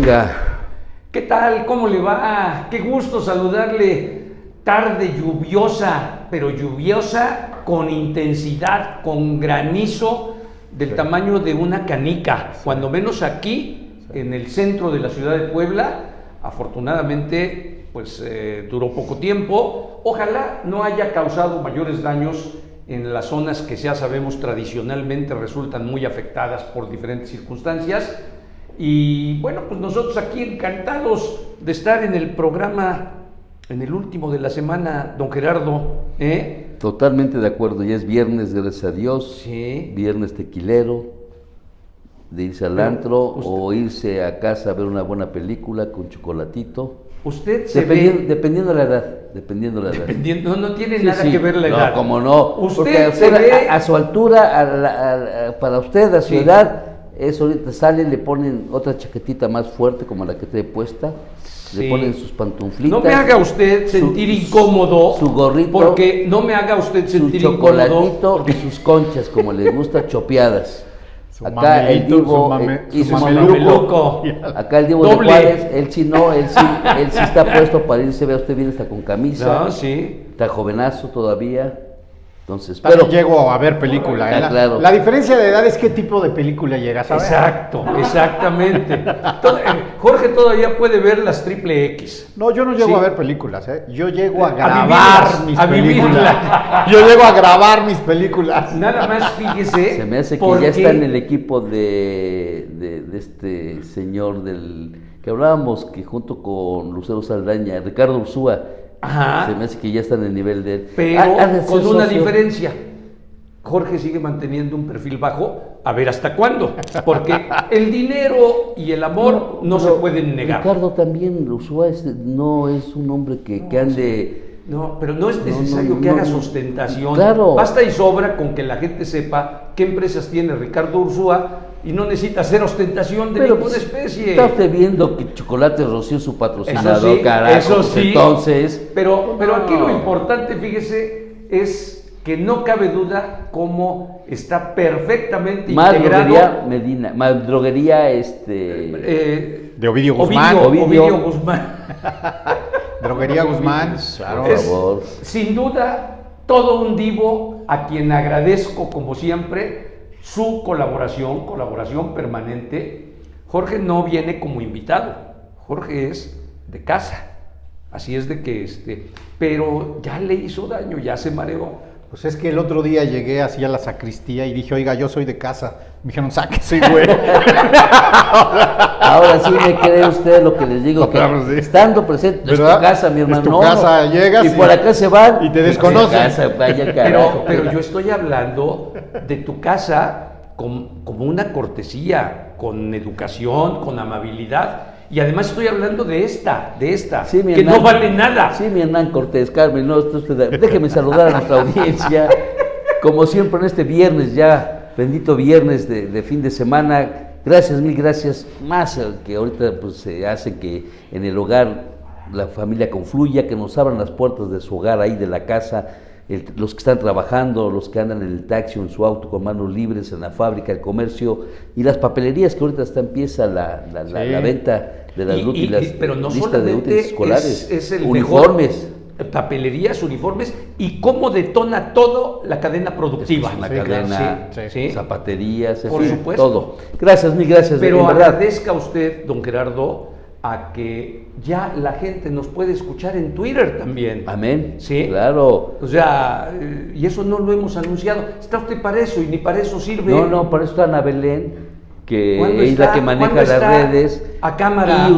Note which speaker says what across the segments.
Speaker 1: Zúñiga.
Speaker 2: ¿Qué tal? ¿Cómo le va? Qué gusto saludarle. Tarde lluviosa, pero lluviosa con intensidad, con granizo del tamaño de una canica. Cuando menos aquí, en el centro de la ciudad de Puebla, afortunadamente, pues duró poco tiempo. Ojalá no haya causado mayores daños en las zonas que ya sabemos tradicionalmente resultan muy afectadas por diferentes circunstancias. Y bueno, pues nosotros aquí encantados de estar en el programa, en el último de la semana, don Gerardo.
Speaker 1: Totalmente de acuerdo, ya es viernes, gracias a Dios.
Speaker 2: Sí.
Speaker 1: Viernes tequilero, de irse al antro o irse a casa a ver una buena película con chocolatito.
Speaker 2: Usted se ve...
Speaker 1: Dependiendo de la edad.
Speaker 2: No tiene nada que ver la edad.
Speaker 1: No, como no.
Speaker 2: Usted
Speaker 1: se ve... a su altura, para usted, a su edad, eso ahorita sale, le ponen otra chaquetita más fuerte como la que trae puesta. Le ponen sus pantuflitas.
Speaker 2: No me haga usted sentir incómodo.
Speaker 1: Su gorrito.
Speaker 2: Porque no me haga usted sentir
Speaker 1: su chocolatito
Speaker 2: incómodo.
Speaker 1: y sus conchas, como les gusta, chopeadas.
Speaker 3: Acá el Divo
Speaker 1: y su
Speaker 2: mameluco.
Speaker 1: Acá el Divo de Juárez, él sí está puesto para irse, vea usted bien, está con camisa.
Speaker 2: No, sí.
Speaker 1: Está jovenazo todavía. Entonces,
Speaker 3: pero llego a ver película.
Speaker 1: Claro.
Speaker 3: La diferencia de edad es qué tipo de película llegas a ver.
Speaker 2: Exacto, exactamente. Jorge todavía puede ver las triple X.
Speaker 3: No, yo no llego a ver películas, Yo llego a grabar mis películas.
Speaker 2: Vivirlas.
Speaker 3: Yo llego a grabar mis películas.
Speaker 2: Nada más fíjese.
Speaker 1: Se me hace que ya está en el equipo de este señor del que hablábamos, que junto con Lucero Saldaña, Ricardo Ursúa.
Speaker 2: Ajá.
Speaker 1: Se me hace que ya está en el nivel de él.
Speaker 2: Pero con una diferencia. Jorge sigue manteniendo un perfil bajo, a ver hasta cuándo. Porque el dinero y el amor no se pueden negar.
Speaker 1: Ricardo también, Ursúa no es un hombre que ande...
Speaker 2: No, pero no es necesario que haga ostentación.
Speaker 1: Claro.
Speaker 2: Basta y sobra con que la gente sepa qué empresas tiene Ricardo Ursúa y no necesita hacer ostentación de ninguna especie.
Speaker 1: Está usted viendo que Chocolate Rocío es su patrocinador,
Speaker 2: eso sí,
Speaker 1: carajo.
Speaker 2: Eso sí.
Speaker 1: Entonces...
Speaker 2: Pero aquí lo importante, fíjese, es que no cabe duda cómo está perfectamente integrado.
Speaker 1: Droguería
Speaker 3: de Ovidio Guzmán.
Speaker 2: Ovidio Guzmán.
Speaker 3: Droguería Guzmán, claro.
Speaker 1: Por favor.
Speaker 2: Sin duda, todo un divo a quien agradezco como siempre su colaboración permanente. Jorge no viene como invitado, Jorge es de casa, así es de que pero ya le hizo daño, ya se mareó.
Speaker 3: Pues es que el otro día llegué así a la sacristía y dije, oiga, yo soy de casa. Me dijeron, sáquese, güey.
Speaker 1: Ahora sí me cree usted lo que les digo, no, que claro, sí. Estando presente en tu casa, mi hermano.
Speaker 3: En tu casa llegas
Speaker 1: y por acá se van.
Speaker 3: Y te desconocen.
Speaker 1: Casa, vaya carajo,
Speaker 2: pero yo estoy hablando de tu casa como una cortesía, con educación, con amabilidad. Y además estoy hablando de esta, sí, que Hernán, no vale nada.
Speaker 1: Sí, mi Hernán Cortés, Carmen, no, déjeme saludar a nuestra audiencia, como siempre en este viernes ya, bendito viernes de fin de semana. Gracias, mil gracias, más que ahorita pues se hace que en el hogar la familia confluya, que nos abran las puertas de su hogar ahí de la casa, los que están trabajando, los que andan en el taxi o en su auto con manos libres, en la fábrica, el comercio y las papelerías, que ahorita empieza la venta de las útiles,
Speaker 2: pero no
Speaker 1: lista de útiles escolares,
Speaker 2: es el
Speaker 1: uniformes.
Speaker 2: Papelerías, uniformes y cómo detona todo la cadena productiva.
Speaker 1: La cadena, zapaterías,
Speaker 2: por supuesto.
Speaker 1: Todo. Gracias, mil gracias.
Speaker 2: Pero agradezca usted, don Gerardo, a que ya la gente nos puede escuchar en Twitter también.
Speaker 1: Amén.
Speaker 2: Sí.
Speaker 1: Claro.
Speaker 2: O sea, y eso no lo hemos anunciado. Está usted para eso y ni para eso sirve.
Speaker 1: No, para eso está Ana Belén, que es la que maneja las redes.
Speaker 2: A cámara.
Speaker 1: Y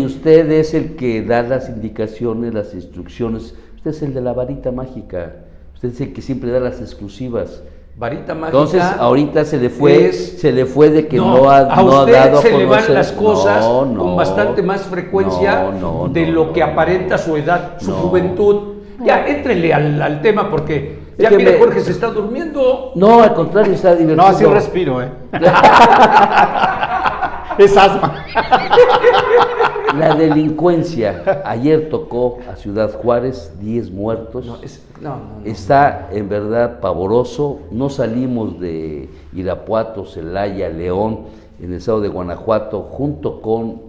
Speaker 1: usted es el que da las indicaciones, las instrucciones. Usted es el de la varita mágica. Usted es el que siempre da las exclusivas.
Speaker 2: Varita mágica.
Speaker 1: Entonces ahorita se le fue de que no ha dado
Speaker 2: a se le van las cosas con bastante más frecuencia de lo que aparenta su edad, su juventud. Ya éntrele al tema porque ya mire, Jorge se está durmiendo.
Speaker 1: No, al contrario, está divertido.
Speaker 3: No, así respiro, Es asma.
Speaker 1: La delincuencia, ayer tocó a Ciudad Juárez, 10 muertos. Está en verdad pavoroso. No salimos de Irapuato, Celaya, León, en el estado de Guanajuato, junto con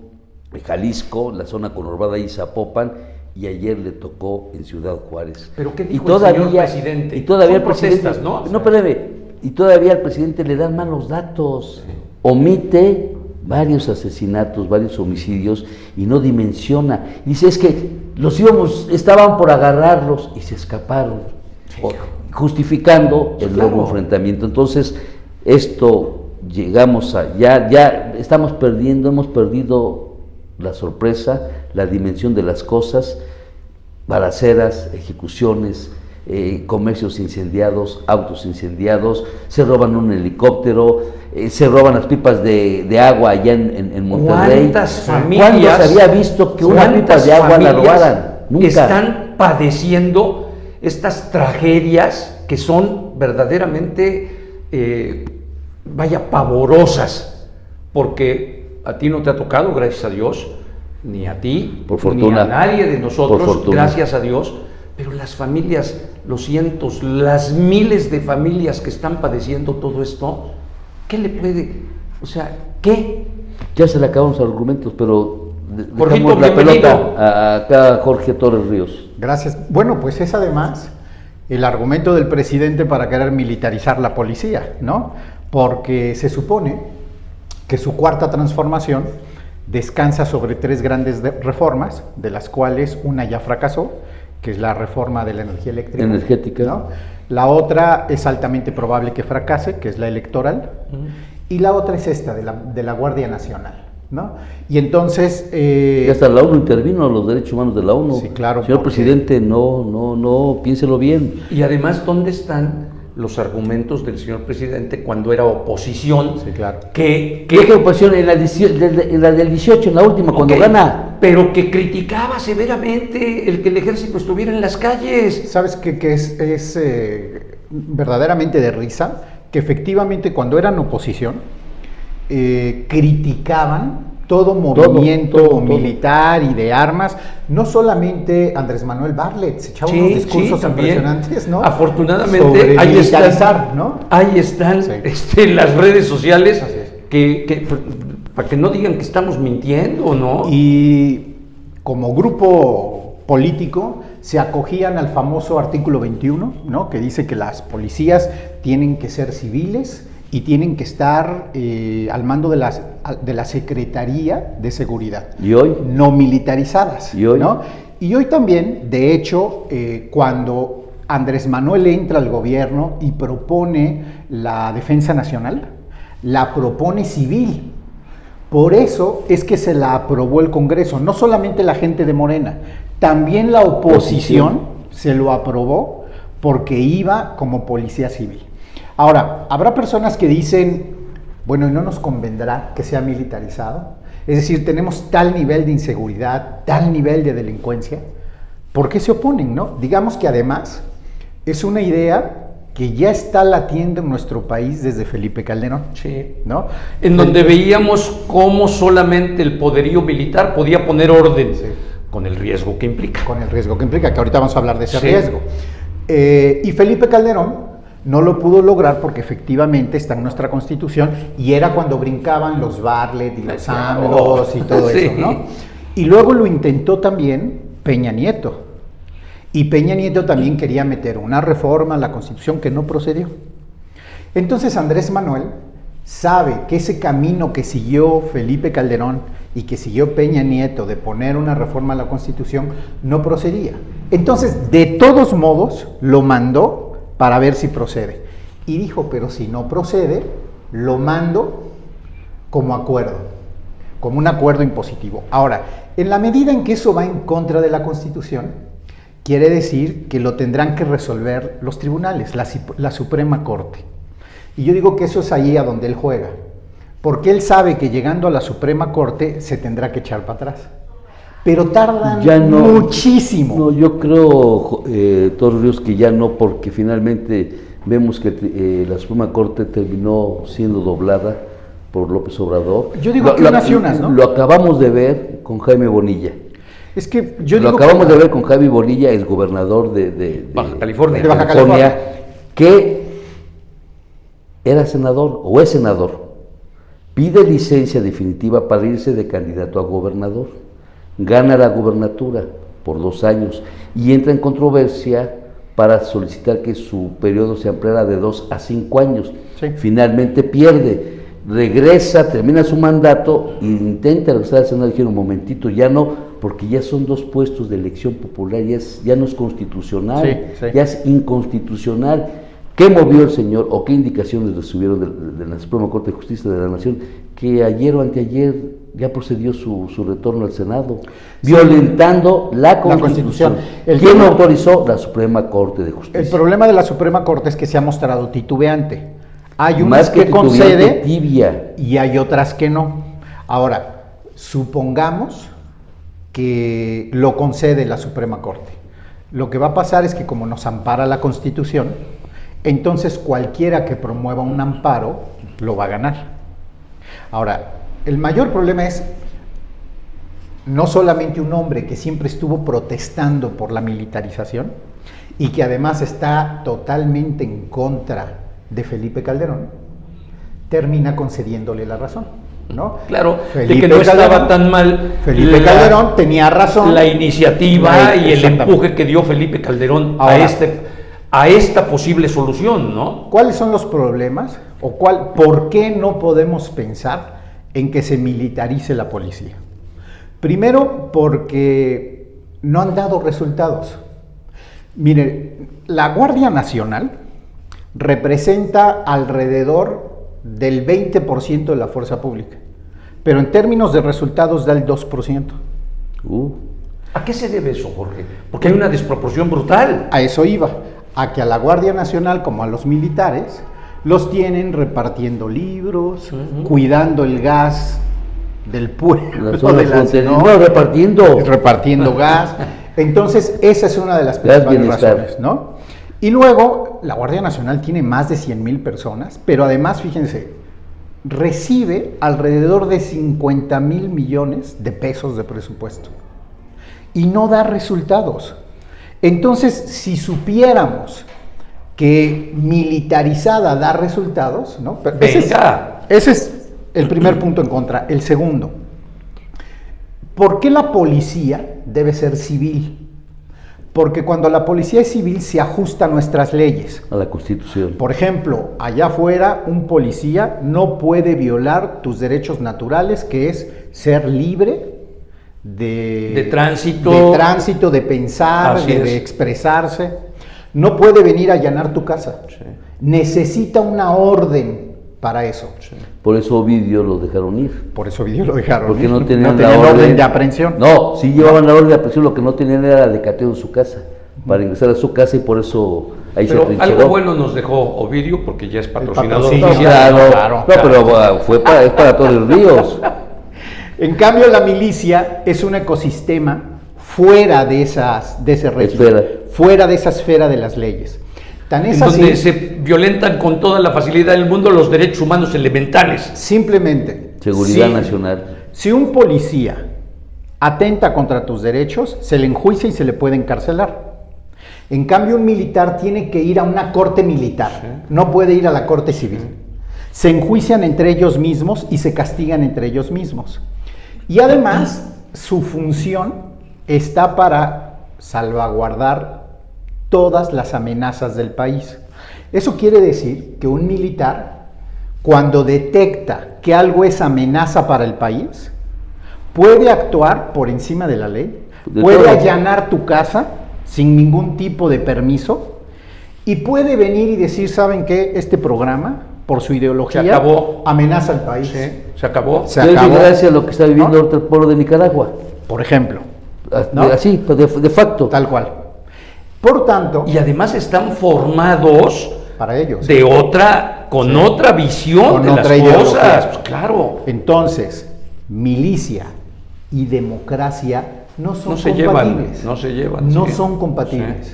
Speaker 1: Jalisco, la zona conurbada y Zapopan, y ayer le tocó en Ciudad Juárez.
Speaker 2: ¿Pero qué dijo
Speaker 1: y todavía,
Speaker 2: el señor presidente?
Speaker 1: Y todavía
Speaker 2: Son
Speaker 1: el presidente,
Speaker 2: protestas, ¿no?
Speaker 1: No, espérame, y todavía al presidente le dan malos datos, omite varios asesinatos, varios homicidios y no dimensiona. Dice, es que estaban por agarrarlos y se escaparon, justificando el nuevo enfrentamiento. Entonces, esto llegamos a, ya estamos perdiendo, hemos perdido la sorpresa, la dimensión de las cosas, balaceras, ejecuciones, comercios incendiados, autos incendiados, se roban un helicóptero, se roban las pipas de agua allá en Monterrey.
Speaker 2: ¿Cuántas familias?
Speaker 1: ¿Cuándo se había visto que una pipa de agua la robaran? Nunca.
Speaker 2: Están padeciendo estas tragedias que son verdaderamente, pavorosas, porque a ti no te ha tocado, gracias a Dios, ni a ti,
Speaker 1: por fortuna,
Speaker 2: ni a nadie de nosotros,
Speaker 1: por fortuna,
Speaker 2: gracias a Dios, pero las familias, los cientos, las miles de familias que están padeciendo todo esto, ¿qué le puede, qué?
Speaker 1: Ya se le acabaron los argumentos, pero
Speaker 2: Jorgito,
Speaker 1: dejamos la
Speaker 2: bienvenido.
Speaker 1: pelota acá a Jorge Torres Ríos.
Speaker 3: Gracias. Bueno, pues es además el argumento del presidente para querer militarizar la policía, ¿no? Porque se supone que su cuarta transformación descansa sobre 3 grandes reformas, de las cuales una ya fracasó, que es la reforma de la energía
Speaker 1: energética,
Speaker 3: ¿no? La otra es altamente probable que fracase, que es la electoral, y la otra es esta, de la Guardia Nacional, ¿no? Y entonces...
Speaker 1: Y hasta la ONU intervino, los derechos humanos de la ONU.
Speaker 3: Sí, claro.
Speaker 1: Señor presidente, no, piénselo bien.
Speaker 2: Y además, ¿dónde están los argumentos del señor presidente cuando era oposición?
Speaker 3: Sí, claro.
Speaker 1: ¿Qué oposición? En la del 18, en la última, cuando gana.
Speaker 2: Pero que criticaba severamente el que el ejército estuviera en las calles.
Speaker 3: ¿Sabes qué es verdaderamente de risa? Que efectivamente cuando eran oposición, criticaban todo movimiento militar y de armas, no solamente Andrés Manuel Bartlett, se echaba unos discursos impresionantes, ¿no?
Speaker 2: Afortunadamente,
Speaker 3: sobre
Speaker 2: ahí
Speaker 3: militarizar, ¿no?
Speaker 2: Ahí están
Speaker 3: Sí.
Speaker 2: Las redes sociales
Speaker 3: Así es.
Speaker 2: que para que no digan que estamos mintiendo, ¿no?
Speaker 3: Y como grupo político se acogían al famoso artículo 21, ¿no? Que dice que las policías tienen que ser civiles y tienen que estar al mando de la Secretaría de Seguridad.
Speaker 1: ¿Y hoy?
Speaker 3: No militarizadas.
Speaker 1: ¿Y hoy?
Speaker 3: ¿no? Y hoy también, de hecho, cuando Andrés Manuel entra al gobierno y propone la defensa nacional, la propone civil. Por eso es que se la aprobó el Congreso, no solamente la gente de Morena, también la oposición se lo aprobó porque iba como policía civil. Ahora, habrá personas que dicen, bueno, ¿y no nos convendrá que sea militarizado? Es decir, tenemos tal nivel de inseguridad, tal nivel de delincuencia, ¿por qué se oponen, no? Digamos que además es una idea que ya está latiendo en nuestro país desde Felipe Calderón,
Speaker 2: Sí.
Speaker 3: ¿no?
Speaker 2: En donde veíamos cómo solamente el poderío militar podía poner orden,
Speaker 3: Sí.
Speaker 2: con el riesgo que implica.
Speaker 3: Con el riesgo que implica, que ahorita vamos a hablar de ese
Speaker 2: Sí.
Speaker 3: riesgo. Y Felipe Calderón no lo pudo lograr porque efectivamente está en nuestra Constitución y era cuando brincaban los Bartlett y los AMLOs y todo
Speaker 2: Sí.
Speaker 3: eso, ¿no? Y luego lo intentó también Peña Nieto. Y Peña Nieto también quería meter una reforma a la Constitución que no procedió. Entonces Andrés Manuel sabe que ese camino que siguió Felipe Calderón y que siguió Peña Nieto de poner una reforma a la Constitución no procedía. Entonces, de todos modos, lo mandó para ver si procede. Y dijo, pero si no procede, lo mando como acuerdo, como un acuerdo impositivo. Ahora, en la medida en que eso va en contra de la Constitución, quiere decir que lo tendrán que resolver los tribunales, la Suprema Corte. Y yo digo que eso es ahí a donde él juega, porque él sabe que llegando a la Suprema Corte se tendrá que echar para atrás. Pero tardan
Speaker 1: Ya no,
Speaker 3: muchísimo.
Speaker 1: No, yo creo, Torres Ríos, que ya no, porque finalmente vemos que la Suprema Corte terminó siendo doblada por López Obrador.
Speaker 3: Yo digo que unas y unas, ¿no?
Speaker 1: Lo acabamos de ver con Jaime Bonilla.
Speaker 3: Es que yo
Speaker 1: Lo
Speaker 3: digo
Speaker 1: acabamos
Speaker 3: que
Speaker 1: de ver con Jaime Bonilla, el gobernador de
Speaker 2: Baja California.
Speaker 3: De Baja California.
Speaker 1: que era senador o es senador, pide licencia definitiva para irse de candidato a gobernador, gana la gubernatura por 2 años y entra en controversia para solicitar que su periodo se ampliara de 2 a 5 años.
Speaker 3: Sí.
Speaker 1: Finalmente pierde, regresa, termina su mandato e intenta regresar al Senado. Dijeron, un momentito, ya no, porque ya son 2 puestos de elección popular, ya no es constitucional,
Speaker 3: Sí.
Speaker 1: ya es inconstitucional. ¿Qué movió el señor o qué indicaciones recibieron de la Suprema Corte de Justicia de la Nación? Que ayer o anteayer ya procedió su retorno al Senado, violentando la Constitución. ¿Quién lo autorizó? La Suprema Corte de Justicia.
Speaker 3: El problema de la Suprema Corte es que se ha mostrado titubeante. Hay
Speaker 1: Más
Speaker 3: unas que
Speaker 1: titubeante,
Speaker 3: concede
Speaker 1: tibia.
Speaker 3: y hay otras que no. Ahora, supongamos que lo concede la Suprema Corte. Lo que va a pasar es que como nos ampara la Constitución, entonces cualquiera que promueva un amparo lo va a ganar. Ahora, el mayor problema es no solamente un hombre que siempre estuvo protestando por la militarización y que además está totalmente en contra de Felipe Calderón, termina concediéndole la razón, ¿no?
Speaker 2: Claro,
Speaker 3: Felipe
Speaker 2: de que no estaba
Speaker 3: Calderón,
Speaker 2: tan mal
Speaker 3: Felipe Calderón tenía razón.
Speaker 2: la iniciativa y el
Speaker 3: Exactamente.
Speaker 2: empuje que dio Felipe Calderón
Speaker 3: Ahora,
Speaker 2: a esta posible solución, ¿no?
Speaker 3: ¿Cuáles son los problemas? ¿Por qué no podemos pensar en que se militarice la policía? Primero, porque no han dado resultados. Mire, la Guardia Nacional representa alrededor del 20% de la fuerza pública, pero en términos de resultados da el 2%.
Speaker 2: ¿A qué se debe eso, Jorge? Porque hay una desproporción brutal.
Speaker 3: A eso iba, a que a la Guardia Nacional como a los militares los tienen repartiendo libros, cuidando el gas del pueblo,
Speaker 1: La zona
Speaker 3: de las-
Speaker 1: fronteriza,
Speaker 3: ¿no?
Speaker 1: no,
Speaker 3: repartiendo gas. Entonces, esa es una de las
Speaker 1: Gas
Speaker 3: principales
Speaker 1: bienestar.
Speaker 3: razones, ¿no? Y luego, la Guardia Nacional tiene más de 100,000 personas, pero además, fíjense, recibe alrededor de 50,000 millones de pesos de presupuesto y no da resultados. Entonces, si supiéramos que militarizada da resultados, ¿no?
Speaker 2: Venga.
Speaker 3: Ese es el primer punto en contra. El segundo, ¿por qué la policía debe ser civil? Porque cuando la policía es civil se ajusta a nuestras leyes.
Speaker 1: A la Constitución.
Speaker 3: Por ejemplo, allá afuera un policía no puede violar tus derechos naturales, que es ser libre de
Speaker 2: tránsito,
Speaker 3: de pensar,
Speaker 2: Así es.
Speaker 3: de expresarse. No puede venir a allanar tu casa.
Speaker 2: Sí.
Speaker 3: Necesita una orden para eso.
Speaker 1: Por eso Ovidio lo dejaron ir.
Speaker 3: Por eso Ovidio lo dejaron.
Speaker 1: Porque
Speaker 3: ir.
Speaker 1: no tenían
Speaker 3: tenían
Speaker 1: la
Speaker 3: orden de aprehensión.
Speaker 1: No, sí llevaban la orden de aprehensión, lo que no tenían era la de cateo en su casa, para ingresar a su casa y por eso ahí
Speaker 2: Pero
Speaker 1: se
Speaker 2: algo
Speaker 1: trincheró.
Speaker 2: bueno nos dejó Ovidio porque ya es patrocinador
Speaker 3: patrocinio.
Speaker 1: No,
Speaker 2: oficial.
Speaker 1: claro, no, pero es para todos los ríos.
Speaker 3: En cambio, la milicia es un ecosistema fuera de ese régimen,
Speaker 1: Esfera.
Speaker 3: fuera de esa esfera de las leyes. Tan es
Speaker 2: En donde
Speaker 3: así,
Speaker 2: se violentan con toda la facilidad del mundo los derechos humanos elementales.
Speaker 3: simplemente,
Speaker 1: Seguridad
Speaker 3: si-
Speaker 1: nacional.
Speaker 3: Si un policía atenta contra tus derechos, se le enjuicia y se le puede encarcelar. En cambio, un militar tiene que ir a una corte militar, no puede ir a la corte civil. Se enjuician entre ellos mismos y se castigan entre ellos mismos. Y además, su función está para salvaguardar todas las amenazas del país. Eso quiere decir que un militar, cuando detecta que algo es amenaza para el país, puede actuar por encima de la ley,
Speaker 1: De
Speaker 3: puede
Speaker 1: todo.
Speaker 3: allanar tu casa sin ningún tipo de permiso y puede venir y decir, ¿saben qué? Este programa, por su ideología,
Speaker 2: Se acabó.
Speaker 3: amenaza al país.
Speaker 2: Se acabó.
Speaker 3: Se
Speaker 1: Y es
Speaker 3: acabó.
Speaker 1: gracias a lo que está viviendo
Speaker 3: ¿No?
Speaker 1: ahorita el pueblo de Nicaragua.
Speaker 3: Por ejemplo, ¿no?
Speaker 1: Así, pues, de facto.
Speaker 3: tal cual. Por tanto,
Speaker 2: Y además están formados
Speaker 3: para ellos.
Speaker 2: con otra visión
Speaker 3: Con
Speaker 2: de
Speaker 3: otra
Speaker 2: las
Speaker 3: ideología.
Speaker 2: cosas. Pues claro.
Speaker 3: Entonces, milicia y democracia no son
Speaker 2: No se llevan,
Speaker 3: compatibles.
Speaker 2: no se llevan,
Speaker 3: No
Speaker 2: sí.
Speaker 3: son compatibles.
Speaker 2: Sí.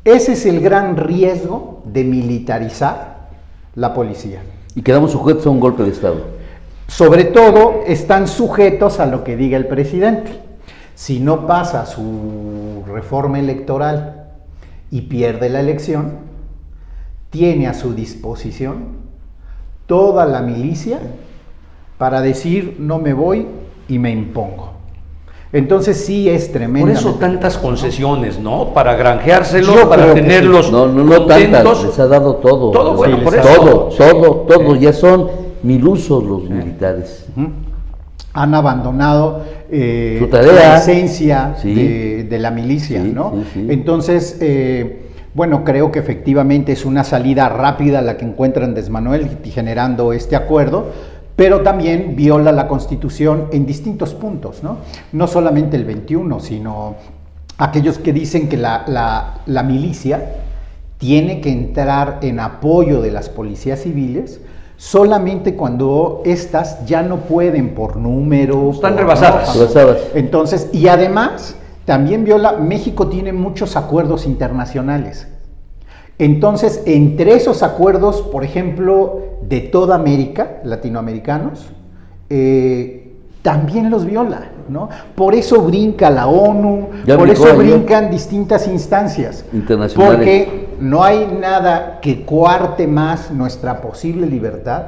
Speaker 3: Ese es el gran riesgo de militarizar la policía.
Speaker 1: Y quedamos sujetos a un golpe de Estado.
Speaker 3: Sobre todo, están sujetos a lo que diga el presidente. Si no pasa su reforma electoral y pierde la elección, tiene a su disposición toda la milicia para decir no me voy y me impongo. Entonces sí es tremendo.
Speaker 2: Por eso tantas concesiones, ¿no? Para granjeárselos,
Speaker 3: Yo
Speaker 2: para
Speaker 3: creo que
Speaker 2: tenerlos
Speaker 3: sí.
Speaker 1: No tantas,
Speaker 2: contentos.
Speaker 1: les ha dado todo.
Speaker 2: Todo, bueno,
Speaker 3: Sí,
Speaker 2: por
Speaker 3: les
Speaker 2: eso.
Speaker 3: ha dado.
Speaker 1: Todo, ya son milusos los militares.
Speaker 3: Ujú. Han abandonado
Speaker 1: Su tarea.
Speaker 3: la esencia
Speaker 1: Sí.
Speaker 3: de la milicia,
Speaker 1: Sí,
Speaker 3: ¿no?
Speaker 1: sí, sí.
Speaker 3: Entonces, bueno, creo que efectivamente es una salida rápida la que encuentra Andrés Manuel generando este acuerdo, pero también viola la Constitución en distintos puntos, ¿no? No solamente el 21, sino aquellos que dicen que la milicia tiene que entrar en apoyo de las policías civiles solamente cuando éstas ya no pueden por número.
Speaker 2: Están
Speaker 3: por-
Speaker 2: rebasadas.
Speaker 3: ¿no?
Speaker 1: Rebasadas.
Speaker 3: Entonces, y además, también viola, México tiene muchos acuerdos internacionales. Entonces, entre esos acuerdos, por ejemplo, de toda América, latinoamericanos, también los viola, ¿no? Por eso brinca la ONU,
Speaker 1: Ya
Speaker 3: por
Speaker 1: brincó
Speaker 3: eso
Speaker 1: ayer.
Speaker 3: brincan distintas instancias.
Speaker 1: Internacionales.
Speaker 3: Porque no hay nada que coarte más nuestra posible libertad,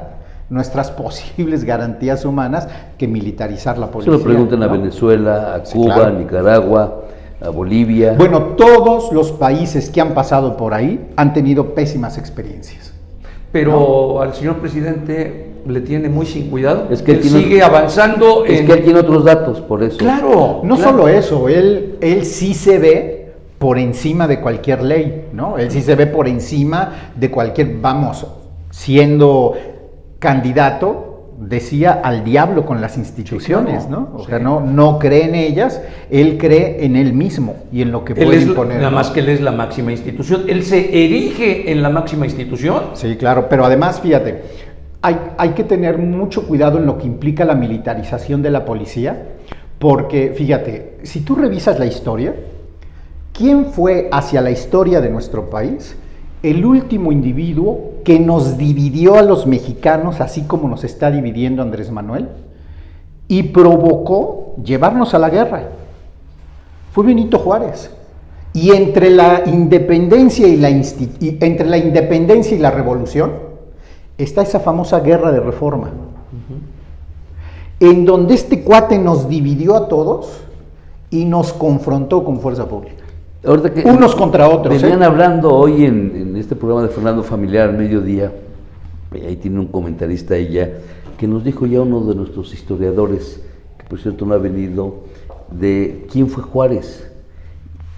Speaker 3: nuestras posibles garantías humanas, que militarizar la
Speaker 1: Se
Speaker 3: policía.
Speaker 1: lo preguntan a
Speaker 3: ¿no?
Speaker 1: Venezuela, a
Speaker 3: Sí,
Speaker 1: Cuba,
Speaker 3: claro.
Speaker 1: a Nicaragua, a Bolivia.
Speaker 3: Bueno, todos los países que han pasado por ahí han tenido pésimas experiencias.
Speaker 2: Pero al señor presidente le tiene muy sin cuidado.
Speaker 1: Es que
Speaker 2: él
Speaker 1: tiene-
Speaker 2: sigue avanzando
Speaker 1: es
Speaker 2: en...
Speaker 1: que él tiene otros datos, por eso.
Speaker 2: Claro.
Speaker 3: No
Speaker 2: claro.
Speaker 3: solo eso, él sí se ve por encima de cualquier ley, ¿no? Él sí se ve por encima de cualquier, vamos, siendo candidato, decía al diablo con las instituciones,
Speaker 2: Sí,
Speaker 3: ¿no?
Speaker 2: claro.
Speaker 3: O sea,
Speaker 2: Sí.
Speaker 3: no cree en ellas, él cree en él mismo y en lo que
Speaker 2: Él
Speaker 3: puede
Speaker 2: es,
Speaker 3: imponer.
Speaker 2: nada
Speaker 3: ¿no?
Speaker 2: más que él es la máxima institución. Él se erige en la máxima institución.
Speaker 3: Sí, claro, pero además, fíjate, hay que tener mucho cuidado en lo que implica la militarización de la policía, porque, fíjate, si tú revisas la historia, ¿quién fue hacia la historia de nuestro país el último individuo que nos dividió a los mexicanos, así como nos está dividiendo Andrés Manuel, y provocó llevarnos a la guerra? Fue Benito Juárez. Y entre la independencia y entre la independencia y la revolución está esa famosa guerra de reforma, en donde este cuate nos dividió a todos y nos confrontó con fuerza pública.
Speaker 1: Ahorita que
Speaker 3: Unos contra otros.
Speaker 1: Venían hablando hoy en este programa de Fernando Familiar al mediodía, ahí tiene un comentarista ella, que nos dijo ya uno de nuestros historiadores, que por cierto no ha venido, de quién fue Juárez.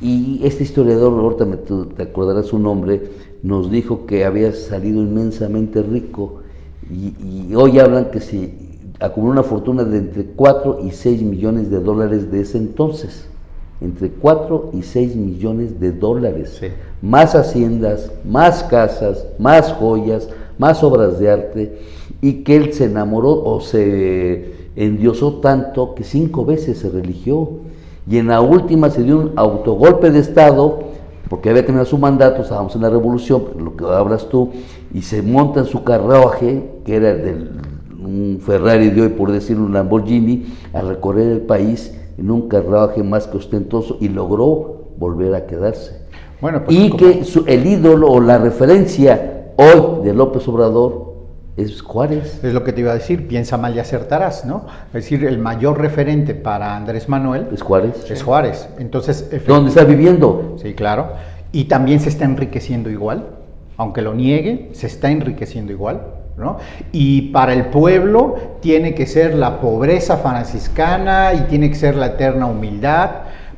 Speaker 1: Y este historiador, ahorita tú te acordarás su nombre, nos dijo que había salido inmensamente rico y hoy hablan que se acumuló una fortuna de entre 4 y 6 millones de dólares de ese entonces. Entre 4 y 6 millones de dólares.
Speaker 3: Sí.
Speaker 1: Más haciendas, más casas, más joyas, más obras de arte, y que él se enamoró o se endiosó tanto que 5 veces se religió. Y en la última se dio un autogolpe de Estado, porque había terminado su mandato, estábamos en la revolución, lo que hablas tú, y se monta en su carruaje, que era un Ferrari de hoy, por decirlo, un Lamborghini, a recorrer el país en un carruaje más que ostentoso, y logró volver a quedarse.
Speaker 3: Bueno, pues,
Speaker 1: Y
Speaker 3: como-
Speaker 1: que el ídolo o la referencia hoy de López Obrador es Juárez.
Speaker 3: Es lo que te iba a decir, piensa mal y acertarás, ¿no? Es decir, el mayor referente para Andrés Manuel
Speaker 1: Es Juárez.
Speaker 3: es Juárez. Entonces,
Speaker 1: ¿Dónde está viviendo?
Speaker 3: Sí, claro. Y también se está enriqueciendo igual, aunque lo niegue, se está enriqueciendo igual, ¿no? Y para el pueblo tiene que ser la pobreza franciscana y tiene que ser la eterna humildad,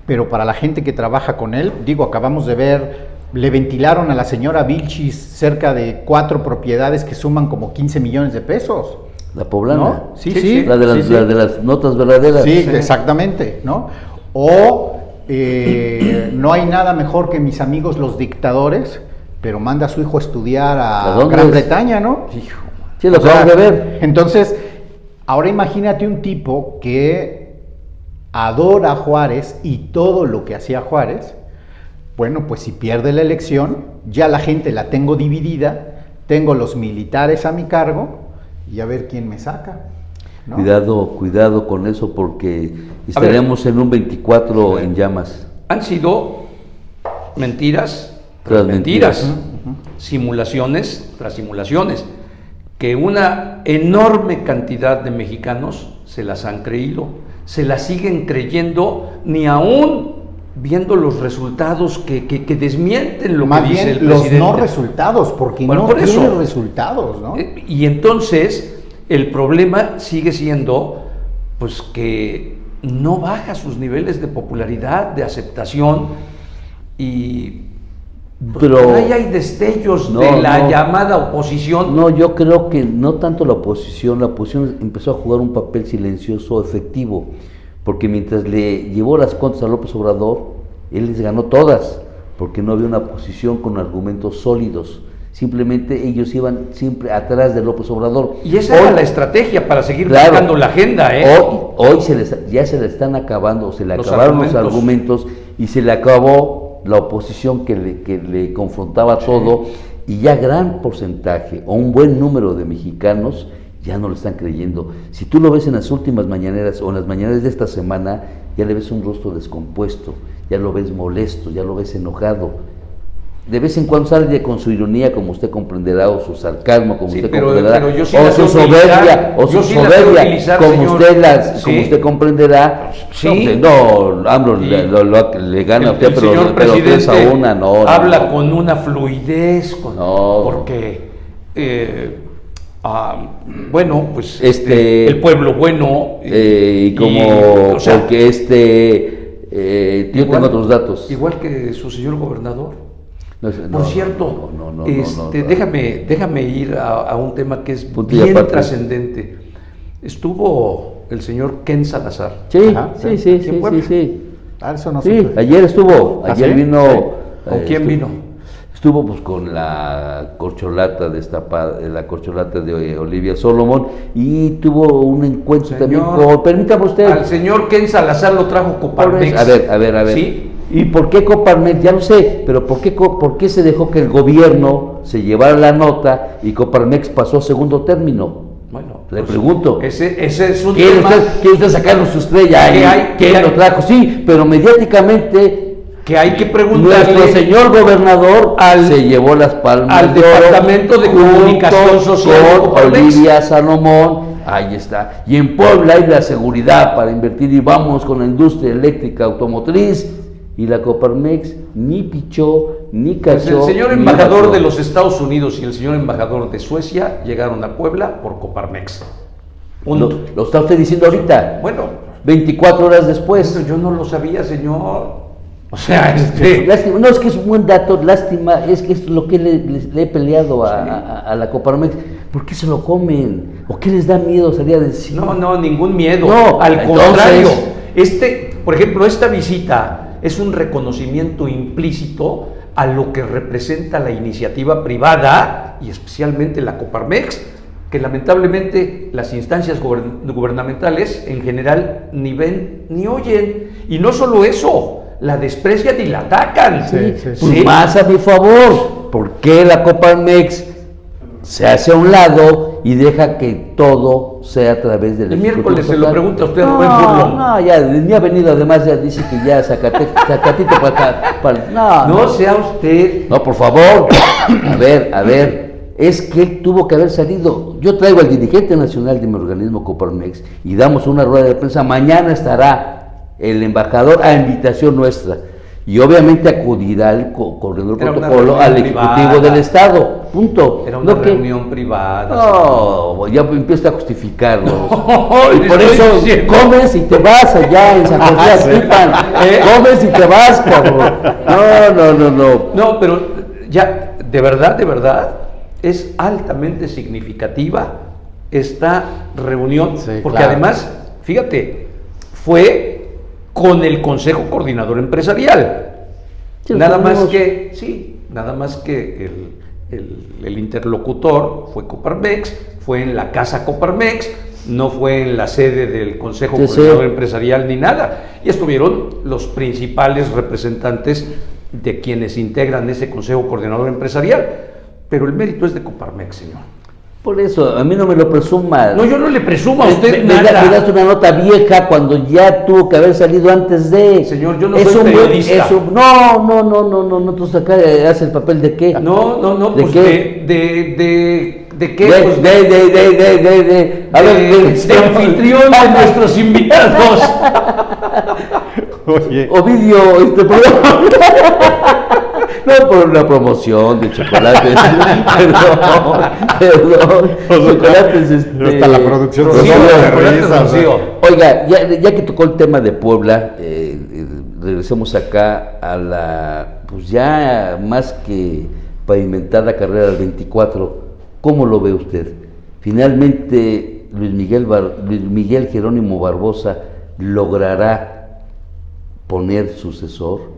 Speaker 3: pero para la gente que trabaja con él, digo, acabamos de ver, le ventilaron a la señora Vilchis cerca de 4 propiedades que suman como 15 millones de pesos.
Speaker 1: La poblana.
Speaker 3: ¿No? Sí,
Speaker 2: Sí,
Speaker 3: sí.
Speaker 2: sí.
Speaker 1: La de las,
Speaker 3: sí, sí.
Speaker 1: la de las notas verdaderas.
Speaker 3: Sí, exactamente, ¿no? O no hay nada mejor que mis amigos los dictadores, pero manda a su hijo a estudiar
Speaker 1: ¿A
Speaker 3: a
Speaker 1: dónde
Speaker 3: Gran
Speaker 1: es?
Speaker 3: Bretaña, ¿no? Hijo.
Speaker 1: Sí, lo
Speaker 3: O sea,
Speaker 1: acabamos de ver.
Speaker 3: Entonces, ahora imagínate un tipo que adora a Juárez y todo lo que hacía Juárez. Bueno, pues si pierde la elección, ya la gente la tengo dividida, tengo los militares a mi cargo y a ver quién me saca, ¿no?
Speaker 1: Cuidado con eso porque estaremos en un 24 en llamas.
Speaker 2: Han sido mentiras
Speaker 1: Tras
Speaker 2: tras mentiras,
Speaker 1: mentiras.
Speaker 2: simulaciones tras simulaciones. que una enorme cantidad de mexicanos se las han creído, se las siguen creyendo, ni aún viendo los resultados que desmienten lo
Speaker 3: Más
Speaker 2: que dice
Speaker 3: bien
Speaker 2: el
Speaker 3: los
Speaker 2: presidente.
Speaker 3: no resultados, porque
Speaker 2: Bueno,
Speaker 3: no
Speaker 2: por eso.
Speaker 3: tiene resultados, ¿no?
Speaker 2: Y entonces el problema sigue siendo pues que no baja sus niveles de popularidad, de aceptación, y pues,
Speaker 1: Pero-
Speaker 2: por ahí hay destellos
Speaker 1: No,
Speaker 2: de la
Speaker 1: no.
Speaker 2: llamada oposición.
Speaker 1: No, yo creo que no tanto la oposición empezó a jugar un papel silencioso efectivo, porque mientras le llevó las cuentas a López Obrador, él les ganó todas, porque no había una posición con argumentos sólidos. Simplemente ellos iban siempre atrás de López Obrador.
Speaker 2: Y esa era la estrategia para seguir
Speaker 1: Claro.
Speaker 2: marcando la agenda, ¿eh?
Speaker 1: Hoy ya se le están acabando, se le
Speaker 2: Los
Speaker 1: acabaron
Speaker 2: argumentos.
Speaker 1: los argumentos y se le acabó la oposición que le confrontaba todo, y ya gran porcentaje o un buen número de mexicanos ya no lo están creyendo. Si tú lo ves en las últimas mañaneras o en las mañaneras de esta semana, ya le ves un rostro descompuesto, ya lo ves molesto, ya lo ves enojado. De vez en cuando sale con su ironía, como usted comprenderá, o su sarcasmo, como
Speaker 2: Sí,
Speaker 1: usted
Speaker 2: pero
Speaker 1: comprenderá,
Speaker 2: yo sí
Speaker 1: o
Speaker 2: la
Speaker 1: su
Speaker 2: sé utilizar,
Speaker 1: soberbia, o
Speaker 2: yo
Speaker 1: su
Speaker 2: sí la sé
Speaker 1: soberbia,
Speaker 2: utilizar,
Speaker 1: como
Speaker 2: señor.
Speaker 1: como
Speaker 2: Sí.
Speaker 1: usted comprenderá.
Speaker 2: Sí.
Speaker 1: No, AMLO
Speaker 2: Y
Speaker 1: le gana a usted,
Speaker 2: el
Speaker 1: pero
Speaker 2: señor
Speaker 1: 3 a
Speaker 2: presidente
Speaker 1: 1, no.
Speaker 2: habla
Speaker 1: no.
Speaker 2: con una fluidez,
Speaker 1: No.
Speaker 2: porque bueno, pues
Speaker 1: Este-
Speaker 2: el pueblo bueno
Speaker 1: Y como,
Speaker 2: o sea,
Speaker 1: porque yo
Speaker 2: igual-
Speaker 1: tengo otros datos.
Speaker 2: igual que su señor gobernador.
Speaker 1: No, no,
Speaker 2: Por
Speaker 1: no,
Speaker 2: cierto,
Speaker 1: no,
Speaker 2: déjame ir a un tema que es
Speaker 1: Punto y
Speaker 2: bien
Speaker 1: aparte.
Speaker 2: trascendente. Estuvo el señor Ken Salazar.
Speaker 1: Sí,
Speaker 3: Ajá,
Speaker 1: sí,
Speaker 3: sí.
Speaker 1: sí,
Speaker 2: Aquí en
Speaker 1: sí,
Speaker 2: Puebla.
Speaker 1: sí, sí.
Speaker 3: Eso no
Speaker 1: Sí,
Speaker 3: supe.
Speaker 1: ayer estuvo,
Speaker 3: ¿Ah,
Speaker 1: ayer
Speaker 3: sí?
Speaker 1: vino.
Speaker 3: Sí.
Speaker 2: ¿Con quién
Speaker 1: estuvo-
Speaker 2: vino?
Speaker 1: Estuvo pues con la corcholata la corcholata de Olivia Solomon, y tuvo un encuentro también con, permítame usted.
Speaker 2: Al señor Ken Salazar lo trajo Coparmex.
Speaker 1: A ver.
Speaker 2: ¿Sí?
Speaker 1: ¿Y por qué Coparmex? Ya lo sé, pero ¿por qué se dejó que el gobierno se llevara la nota y Coparmex pasó a segundo término?
Speaker 2: Bueno,
Speaker 1: Le pregunto.
Speaker 2: Ese es un
Speaker 1: ¿Quiere
Speaker 2: tema
Speaker 1: usted sacarlo su estrella?
Speaker 2: ¿Qué
Speaker 1: ahí?
Speaker 2: hay?
Speaker 1: ¿Quién
Speaker 2: ¿Qué
Speaker 1: lo
Speaker 2: hay?
Speaker 1: trajo? Sí, pero mediáticamente
Speaker 2: que hay que preguntarle
Speaker 1: nuestro señor gobernador se llevó las palmas
Speaker 2: al
Speaker 1: de oro
Speaker 2: Departamento de
Speaker 1: junto
Speaker 2: Comunicación Social de
Speaker 1: con
Speaker 2: Coparmex.
Speaker 1: Olivia Salomón. Ahí está. Y en Puebla hay la seguridad para invertir, y vamos con la industria eléctrica automotriz, y la Coparmex ni pichó, ni
Speaker 2: Pues
Speaker 1: cachó.
Speaker 2: el señor
Speaker 1: ni
Speaker 2: embajador
Speaker 1: bajó.
Speaker 2: de los Estados Unidos y el señor embajador de Suecia llegaron a Puebla por Coparmex. Punto.
Speaker 1: Lo está usted diciendo ahorita,
Speaker 2: Bueno,
Speaker 1: 24 horas después.
Speaker 2: eso yo no lo sabía, señor. O sea,
Speaker 1: Lástima, no, es que es un buen dato, lástima, es que es lo que le he peleado a la Coparmex. ¿Por qué se lo comen? ¿O qué les da miedo salir a decir?
Speaker 2: no, ningún miedo.
Speaker 1: No,
Speaker 2: al
Speaker 1: entonces-
Speaker 2: contrario. Por ejemplo, esta visita es un reconocimiento implícito a lo que representa la iniciativa privada y especialmente la Coparmex, que lamentablemente las instancias gubernamentales en general ni ven ni oyen. Y no solo eso, la desprecian y la atacan.
Speaker 3: Sí, sí,
Speaker 1: Pues
Speaker 2: Sí.
Speaker 1: más a mi favor, ¿por qué la Coparmex se hace a un lado y deja que todo sea a través del
Speaker 2: El
Speaker 1: Ejecutivo
Speaker 2: miércoles se lo
Speaker 1: Estatal?
Speaker 2: pregunta a usted,
Speaker 1: No,
Speaker 2: Rubén Furlong.
Speaker 1: no, ya, ni ha venido, además ya dice que ya Zacatito para
Speaker 2: No sea usted.
Speaker 1: No, por favor. A ver, es que él tuvo que haber salido. Yo traigo al dirigente nacional de mi organismo Coparmex y damos una rueda de prensa. Mañana estará el embajador a invitación nuestra. Y obviamente acudirá el coordinador
Speaker 2: Era una
Speaker 1: protocolo
Speaker 2: reunión
Speaker 1: al Ejecutivo
Speaker 2: privada.
Speaker 1: del Estado. Punto.
Speaker 2: Era una
Speaker 1: No que-
Speaker 2: reunión privada.
Speaker 1: No, ya empieza a justificarlo.
Speaker 2: Y
Speaker 1: Y por eso comes y te vas allá en San José Axipan. Comes y te vas, cabrón. No.
Speaker 2: No, pero ya, de verdad, es altamente significativa esta reunión,
Speaker 3: Sí,
Speaker 2: porque
Speaker 3: claro.
Speaker 2: además, fíjate, fue con el Consejo Coordinador Empresarial.
Speaker 1: Sí,
Speaker 2: Nada más
Speaker 1: fuimos-
Speaker 2: que, sí, nada más que el interlocutor fue Coparmex, fue en la casa Coparmex, no fue en la sede del Consejo
Speaker 1: Sí, sí.
Speaker 2: Coordinador Empresarial ni nada. Y estuvieron los principales representantes de quienes integran ese Consejo Coordinador Empresarial. Pero el mérito es de Coparmex, señor.
Speaker 1: Por eso, a mí no me lo presuma.
Speaker 2: No, yo no le presumo a usted
Speaker 1: me
Speaker 2: nada.
Speaker 1: das una nota vieja cuando ya tuvo que haber salido antes de.
Speaker 2: Señor, yo no
Speaker 1: Es
Speaker 2: soy
Speaker 1: un buen-
Speaker 2: periodista.
Speaker 1: es un- no, tú acá haces el papel de qué.
Speaker 2: No,
Speaker 1: ¿De
Speaker 2: pues
Speaker 1: qué?
Speaker 2: ¿De qué?
Speaker 1: De
Speaker 2: anfitrión de nuestros invitados.
Speaker 3: Oye,
Speaker 1: Ovidio, perdón. No, por una promoción de chocolates. Perdón. Chocolates,
Speaker 3: hasta la producción
Speaker 1: Rocío,
Speaker 3: se
Speaker 2: Rocío,
Speaker 3: de
Speaker 2: chocolates
Speaker 3: risas,
Speaker 2: Rocío.
Speaker 1: Oiga, ya que tocó el tema de Puebla, regresemos acá a la, pues ya más que pavimentada carrera del 24. ¿Cómo lo ve usted? Finalmente, Luis Miguel Jerónimo Barbosa logrará poner sucesor.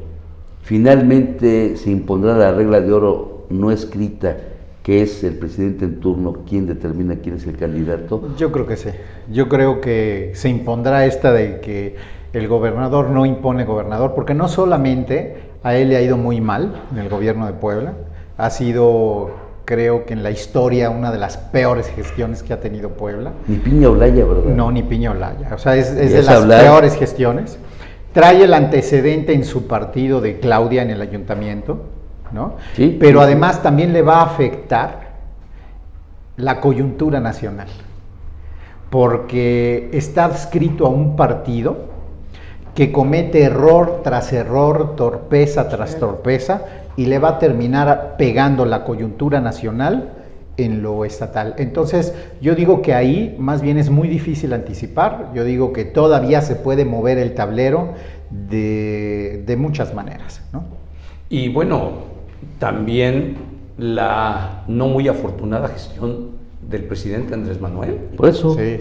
Speaker 1: Finalmente se impondrá la regla de oro no escrita, que es el presidente en turno quien determina quién es el candidato.
Speaker 3: yo creo que sí. Yo creo que se impondrá esta de que el gobernador no impone gobernador, porque no solamente a él le ha ido muy mal en el gobierno de Puebla, ha sido, creo que en la historia, una de las peores gestiones que ha tenido Puebla.
Speaker 1: Ni piña Olaya, ¿verdad?
Speaker 3: No, ni piña Olaya. O sea, es de
Speaker 1: es
Speaker 3: las
Speaker 1: hablar.
Speaker 3: peores gestiones. Trae el antecedente en su partido de Claudia en el ayuntamiento, ¿no?
Speaker 1: Sí.
Speaker 3: Pero además también le va a afectar la coyuntura nacional, porque está adscrito a un partido que comete error tras error, torpeza tras torpeza, y le va a terminar pegando la coyuntura nacional en lo estatal. Entonces, yo digo que ahí más bien es muy difícil anticipar. Yo digo que todavía se puede mover el tablero de muchas maneras, ¿no?
Speaker 2: Y bueno, también la no muy afortunada gestión del presidente Andrés Manuel.
Speaker 1: Por eso.
Speaker 3: Sí.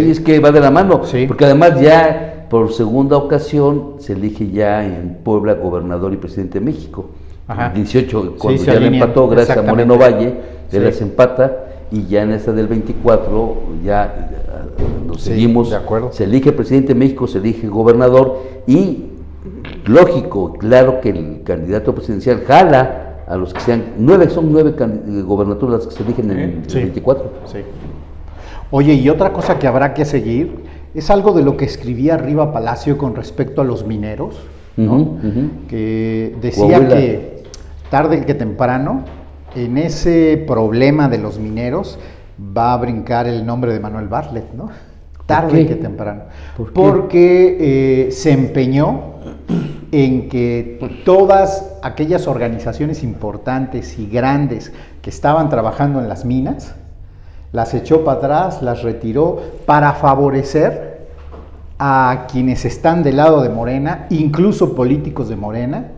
Speaker 1: Es que va de la mano.
Speaker 3: Sí.
Speaker 1: Porque además ya por segunda ocasión se elige ya en Puebla gobernador y presidente de México.
Speaker 3: Ajá.
Speaker 1: 18, cuando
Speaker 3: Sí,
Speaker 1: ya
Speaker 3: se
Speaker 1: le
Speaker 3: alinean,
Speaker 1: empató gracias a
Speaker 3: exactamente.
Speaker 1: Moreno Valle,
Speaker 3: Sí.
Speaker 1: él las empata, y ya en esta del 24 ya nos
Speaker 3: Sí,
Speaker 1: seguimos,
Speaker 3: de acuerdo.
Speaker 1: se elige presidente de México, se elige gobernador, y lógico, claro que el candidato presidencial jala a los que sean, son nueve gobernaturas las que se eligen en el
Speaker 3: Sí.
Speaker 1: 24.
Speaker 3: Sí. Oye, y otra cosa que habrá que seguir es algo de lo que escribía Riva Palacio con respecto a los mineros, ¿no? Que decía
Speaker 1: Coahuila.
Speaker 3: que tarde que temprano, en ese problema de los mineros, va a brincar el nombre de Manuel Bartlett, ¿no? Tarde
Speaker 1: qué?
Speaker 3: que temprano.
Speaker 1: ¿Por qué?
Speaker 3: Porque se empeñó en que todas aquellas organizaciones importantes y grandes que estaban trabajando en las minas, las echó para atrás, las retiró para favorecer a quienes están del lado de Morena, incluso políticos de Morena,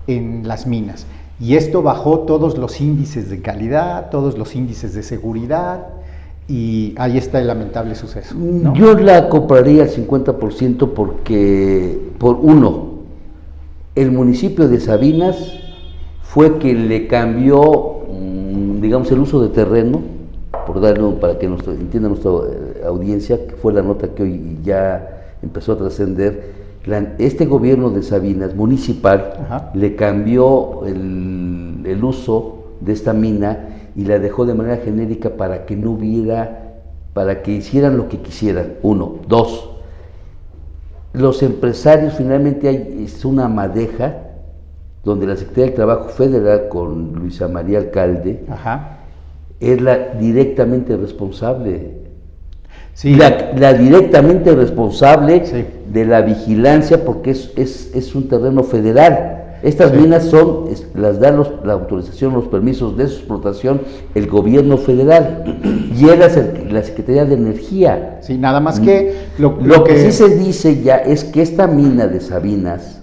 Speaker 3: en las minas. Y esto bajó todos los índices de calidad, todos los índices de seguridad, y ahí está el lamentable suceso, ¿no?
Speaker 1: Yo la compraría al 50% porque, por uno, el municipio de Sabinas fue que le cambió, digamos, el uso de terreno, por darlo para que entienda nuestra audiencia, que fue la nota que hoy ya empezó a trascender. Este gobierno de Sabinas municipal
Speaker 3: Ajá.
Speaker 1: le cambió el uso de esta mina y la dejó de manera genérica para que no hubiera, para que hicieran lo que quisieran. Uno. Dos, los empresarios finalmente es una madeja donde la Secretaría del Trabajo Federal con Luisa María Alcalde
Speaker 3: Ajá.
Speaker 1: es directamente responsable.
Speaker 3: Sí.
Speaker 1: La directamente responsable
Speaker 3: Sí.
Speaker 1: de la vigilancia, porque es un terreno federal. Estas
Speaker 3: Sí.
Speaker 1: minas las da la autorización, los permisos de su explotación el gobierno federal, y es la Secretaría de Energía.
Speaker 3: Sí, nada más que
Speaker 1: Lo que sí se dice ya es que esta mina de Sabinas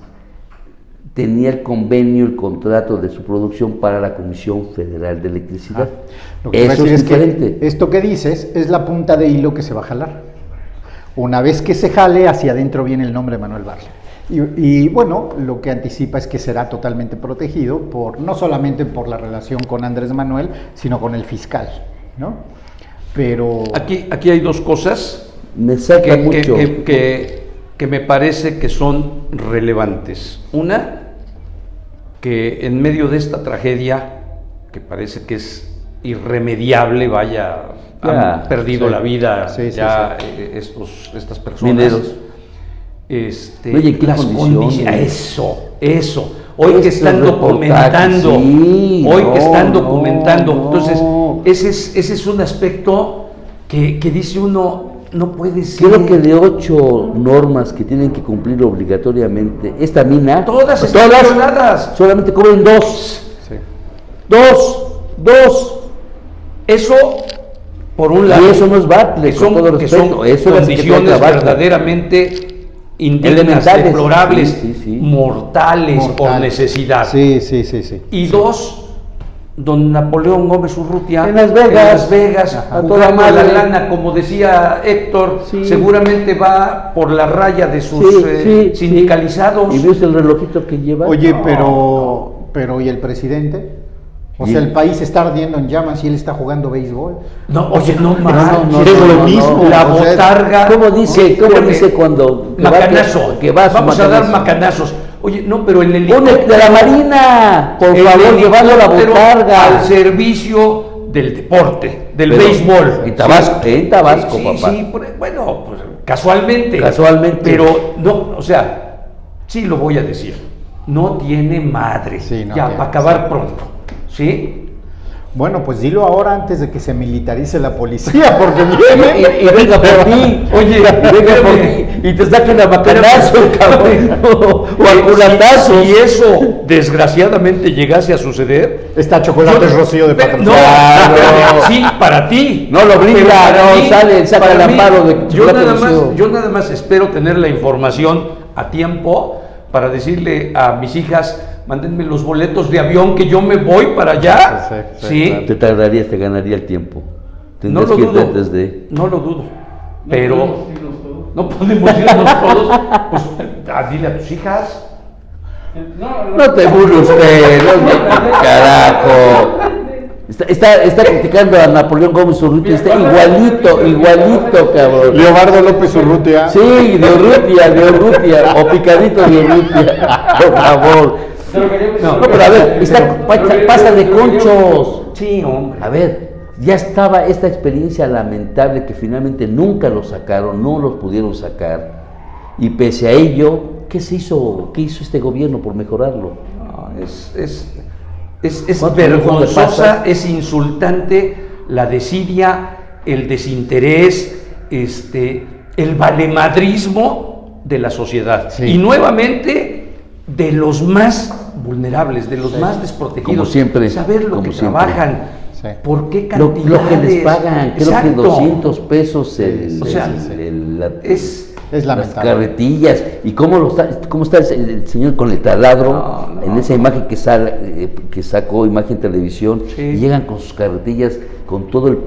Speaker 1: tenía el convenio, el contrato de su producción para la Comisión Federal de Electricidad.
Speaker 3: Lo que
Speaker 1: Eso
Speaker 3: quiero
Speaker 1: es
Speaker 3: decir es
Speaker 1: diferente.
Speaker 3: que esto que dices es la punta de hilo que se va a jalar. Una vez que se jale, hacia adentro viene el nombre de Manuel Bartlett. Y bueno, lo que anticipa es que será totalmente protegido no solamente por la relación con Andrés Manuel, sino con el fiscal, ¿no? Pero
Speaker 2: Aquí hay dos cosas
Speaker 1: Me saca mucho.
Speaker 2: que me parece que son relevantes. Una, que en medio de esta tragedia, que parece que es irremediable, han perdido
Speaker 3: sí.
Speaker 2: la vida
Speaker 3: Sí, sí,
Speaker 2: ya estas personas.
Speaker 1: Mineros. Oye, ¿en qué
Speaker 2: las
Speaker 1: condiciones?
Speaker 2: condiciones. Eso. Hoy que
Speaker 1: Ese
Speaker 2: están
Speaker 1: reportaje,
Speaker 2: documentando.
Speaker 1: sí,
Speaker 2: hoy que
Speaker 1: no,
Speaker 2: están
Speaker 1: no,
Speaker 2: documentando.
Speaker 1: no.
Speaker 2: Entonces,
Speaker 1: no.
Speaker 2: Ese es un aspecto que dice uno, no puede ser.
Speaker 1: Creo que de 8 normas que tienen que cumplir obligatoriamente, esta mina,
Speaker 2: Todas están violadas.
Speaker 1: solamente cubren 2.
Speaker 3: Sí.
Speaker 1: 2.
Speaker 2: Eso, por un lado.
Speaker 1: Y eso no es Bartlett,
Speaker 2: que
Speaker 1: con todo
Speaker 2: que
Speaker 1: respeto.
Speaker 2: son
Speaker 1: Eso es la
Speaker 2: condiciones
Speaker 1: Secretaría de Bartlett.
Speaker 2: verdaderamente indignas,
Speaker 1: Elementales.
Speaker 2: deplorables,
Speaker 1: Sí.
Speaker 2: mortales por necesidad.
Speaker 3: Sí.
Speaker 2: Y 2, don Napoleón Gómez Urrutia,
Speaker 1: En Las Vegas.
Speaker 2: en Las Vegas,
Speaker 1: Ajá.
Speaker 2: jugando
Speaker 1: A toda
Speaker 2: a la
Speaker 1: madre.
Speaker 2: lana, como decía Héctor,
Speaker 1: Sí.
Speaker 2: seguramente va por la raya de sus sindicalizados.
Speaker 1: ¿Y viste el relojito que lleva?
Speaker 3: Oye,
Speaker 2: No.
Speaker 3: pero ¿y el presidente? O
Speaker 1: Y-
Speaker 3: sea, el país está ardiendo en llamas y él está jugando béisbol.
Speaker 2: No, oye, no
Speaker 1: No,
Speaker 2: manches.
Speaker 3: es lo mismo.
Speaker 2: La
Speaker 3: O sea,
Speaker 2: botarga.
Speaker 1: ¿Cómo dice? ¿Cómo
Speaker 2: Espérame,
Speaker 1: dice cuando que va-
Speaker 2: macanazo.
Speaker 1: que va a su
Speaker 2: Vamos a dar
Speaker 1: macanazo?
Speaker 2: macanazos. Oye, no, pero el
Speaker 1: ¡Un
Speaker 2: helicóptero.
Speaker 1: de la Marina! Por
Speaker 2: el
Speaker 1: favor, llevando la
Speaker 2: helicóptero
Speaker 1: botarga.
Speaker 2: al servicio del deporte, del
Speaker 1: Pero,
Speaker 2: béisbol.
Speaker 1: en Tabasco, en Tabasco,
Speaker 2: sí,
Speaker 1: papá.
Speaker 2: Sí, bueno, pues casualmente.
Speaker 1: Casualmente.
Speaker 2: Pero no, o sea, sí lo voy a decir. No tiene madre.
Speaker 3: Sí, no
Speaker 2: ya,
Speaker 3: tiene,
Speaker 2: para acabar pronto. ¿Sí?
Speaker 3: Bueno, pues dilo ahora antes de que se militarice la policía, porque viene.
Speaker 1: Y venga por ti.
Speaker 2: Oye,
Speaker 1: y venga por
Speaker 2: espérame.
Speaker 1: ti. Y te saquen a macanazo, cabrón. O a culatazos.
Speaker 2: Si eso desgraciadamente llegase a suceder.
Speaker 3: Está Chocolate Rocío de
Speaker 2: Pero-
Speaker 3: patrocinio.
Speaker 2: No,
Speaker 1: Claro.
Speaker 2: sí, para ti.
Speaker 1: No lo brinda,
Speaker 2: Pero para
Speaker 1: no,
Speaker 2: mí,
Speaker 1: sale, saca
Speaker 2: para
Speaker 1: el
Speaker 2: mí,
Speaker 1: amparo de
Speaker 2: yo
Speaker 1: Chocolate
Speaker 2: nada,
Speaker 1: Rocío.
Speaker 2: más, yo nada más espero tener la información a tiempo para decirle a mis hijas, mándenme los boletos de avión que yo me voy para allá.
Speaker 3: Sí,
Speaker 2: Sí,
Speaker 3: claro.
Speaker 1: Te tardarías, te ganaría el tiempo.
Speaker 2: no
Speaker 1: Tendrías
Speaker 2: lo
Speaker 1: que irte
Speaker 2: dudo.
Speaker 1: antes de.
Speaker 2: No lo dudo. Pero no podemos irnos todos. Pues dile a tus hijas.
Speaker 1: No te burles usted, no, carajo. Está criticando a Napoleón Gómez Urrutia, está igualito, cabrón.
Speaker 3: Leobardo López Urrutia.
Speaker 1: Sí, de Urrutia, o picadito de Urrutia, por favor. No, pero a ver, pasa de conchos.
Speaker 2: Sí, hombre.
Speaker 1: A ver, ya estaba esta experiencia lamentable que finalmente nunca lo sacaron, no los pudieron sacar. Y pese a ello, ¿qué se hizo? ¿Qué hizo este gobierno por mejorarlo?
Speaker 2: No, es
Speaker 1: ¿Cuánto
Speaker 2: vergonzosa,
Speaker 1: pasa?
Speaker 2: es insultante la desidia, el desinterés, el valemadrismo de la sociedad.
Speaker 3: Sí.
Speaker 2: Y nuevamente de los más vulnerables, de los más desprotegidos.
Speaker 1: Como siempre,
Speaker 2: Saber lo
Speaker 1: como
Speaker 2: que
Speaker 1: siempre.
Speaker 2: trabajan,
Speaker 3: Sí.
Speaker 2: por qué
Speaker 1: Lo
Speaker 2: cantidades.
Speaker 1: que les pagan, creo
Speaker 2: Exacto.
Speaker 1: que 200 pesos
Speaker 2: O sea,
Speaker 1: las
Speaker 3: lamentable.
Speaker 1: carretillas. ¿Y cómo está el señor con el taladro
Speaker 2: No.
Speaker 1: en esa imagen que sacó Imagen Televisión?
Speaker 2: Sí.
Speaker 1: Y llegan con sus carretillas, con todo el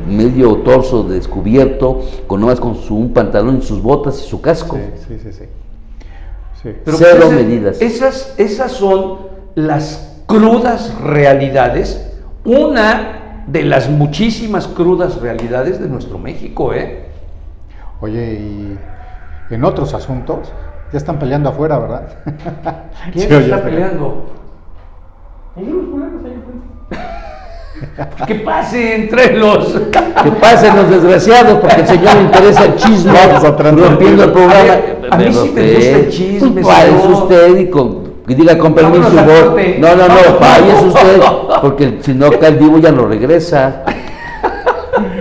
Speaker 1: medio torso descubierto, con un pantalón y sus botas y su casco.
Speaker 3: Sí.
Speaker 2: Pero
Speaker 1: Cero
Speaker 2: pues
Speaker 1: medidas.
Speaker 2: Esas son las crudas realidades, una de las muchísimas crudas realidades de nuestro México, ¿eh?
Speaker 3: Oye, y en otros asuntos, ya están peleando afuera, ¿verdad?
Speaker 2: ¿Quién
Speaker 3: Sí, oye,
Speaker 2: está peleando? Que pase entre los.
Speaker 1: Que pasen los desgraciados, porque al señor le interesa el chisme,
Speaker 3: Vamos a transmitir.
Speaker 1: rompiendo el programa.
Speaker 2: A mí sí me gusta el chisme,
Speaker 1: Pues váyase
Speaker 2: señor.
Speaker 1: usted y que diga con permiso,
Speaker 2: Vámonos al
Speaker 1: voy.
Speaker 2: corte.
Speaker 1: No,
Speaker 2: Vámonos.
Speaker 1: váyase usted, porque si no, acá el Divo ya no regresa.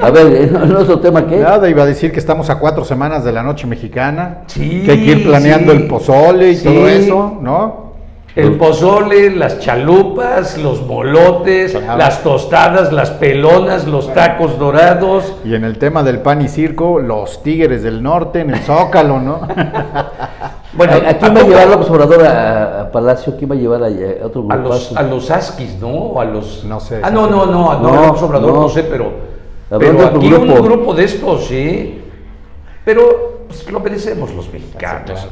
Speaker 1: A ver, ¿el otro tema qué?
Speaker 3: Nada, iba a decir que estamos a 4 semanas de la noche mexicana,
Speaker 2: Sí,
Speaker 3: que hay que ir planeando
Speaker 2: sí.
Speaker 3: el pozole y
Speaker 2: Sí.
Speaker 3: todo eso, ¿no?
Speaker 2: El pozole, las chalupas, los molotes,
Speaker 3: Claro.
Speaker 2: las tostadas, las pelonas, los tacos dorados.
Speaker 3: Y en el tema del pan y circo, los Tigres del Norte en el Zócalo, ¿no?
Speaker 2: Bueno,
Speaker 1: ¿A quién va a llevar López Obrador a Palacio? ¿Quién va a llevar a otro
Speaker 2: a
Speaker 1: grupazo?
Speaker 2: los Askis, ¿no? O a los.
Speaker 3: No sé.
Speaker 2: Ah, no,
Speaker 1: No,
Speaker 2: López Obrador,
Speaker 1: no.
Speaker 2: no sé, pero
Speaker 1: Hablando de otro
Speaker 2: aquí
Speaker 1: grupo.
Speaker 2: un grupo de estos, sí. Pero pues, lo merecemos los mexicanos.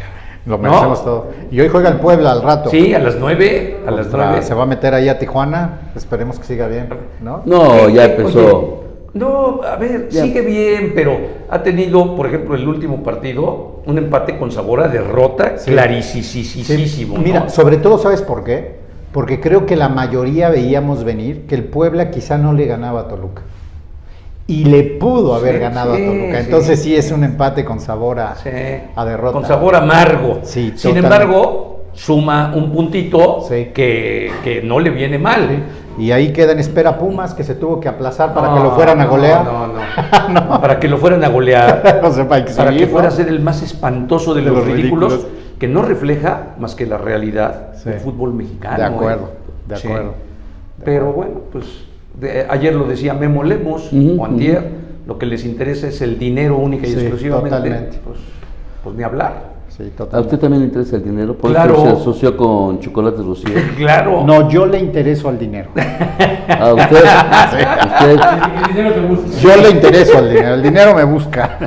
Speaker 3: Lo
Speaker 2: ¿No?
Speaker 3: merecemos todo. Y hoy juega el Puebla al rato.
Speaker 2: Sí, a las 9, a las 9.
Speaker 3: Se va a meter ahí a Tijuana, esperemos que siga bien, ¿no?
Speaker 1: No, ya empezó.
Speaker 2: Oye, no, a ver,
Speaker 1: Ya.
Speaker 2: sigue bien, pero ha tenido, por ejemplo, el último partido, un empate con sabor a derrota
Speaker 3: Sí.
Speaker 2: clarísimo.
Speaker 3: Mira,
Speaker 2: ¿no?
Speaker 3: sobre todo, ¿sabes por qué? Porque creo que la mayoría veíamos venir que el Puebla quizá no le ganaba a Toluca. Y le pudo haber
Speaker 2: Sí,
Speaker 3: ganado
Speaker 2: sí,
Speaker 3: a Toluca.
Speaker 2: sí.
Speaker 3: Entonces sí es un empate con sabor
Speaker 2: Sí,
Speaker 3: a derrota.
Speaker 2: con sabor amargo.
Speaker 3: Sí,
Speaker 2: Sin
Speaker 3: totalmente.
Speaker 2: embargo, suma un puntito
Speaker 3: Sí.
Speaker 2: que no le viene mal.
Speaker 3: Sí. Y ahí queda en espera Pumas, que se tuvo que aplazar para que lo fueran a golear.
Speaker 2: No. Para que lo fueran a golear.
Speaker 3: O sea, para
Speaker 2: que fuera a ser el más espantoso de los ridículos, que no refleja más que la realidad del fútbol mexicano.
Speaker 3: De acuerdo, de
Speaker 2: Sí.
Speaker 3: acuerdo.
Speaker 2: Pero bueno, pues ayer lo decía Memo Lemos, o antier, lo que les interesa es el dinero única y
Speaker 3: Sí,
Speaker 2: exclusivamente.
Speaker 3: totalmente.
Speaker 2: Pues ni hablar.
Speaker 3: Sí,
Speaker 1: ¿A
Speaker 3: totalmente.
Speaker 1: usted también le interesa el dinero? ¿Por
Speaker 2: Claro.
Speaker 1: eso se asoció con Chocolate Rocío?
Speaker 2: Claro.
Speaker 3: No, yo le intereso al dinero.
Speaker 1: ¿A usted? ¿Usted?
Speaker 2: El dinero te busca.
Speaker 3: Yo le intereso al dinero, el dinero me busca.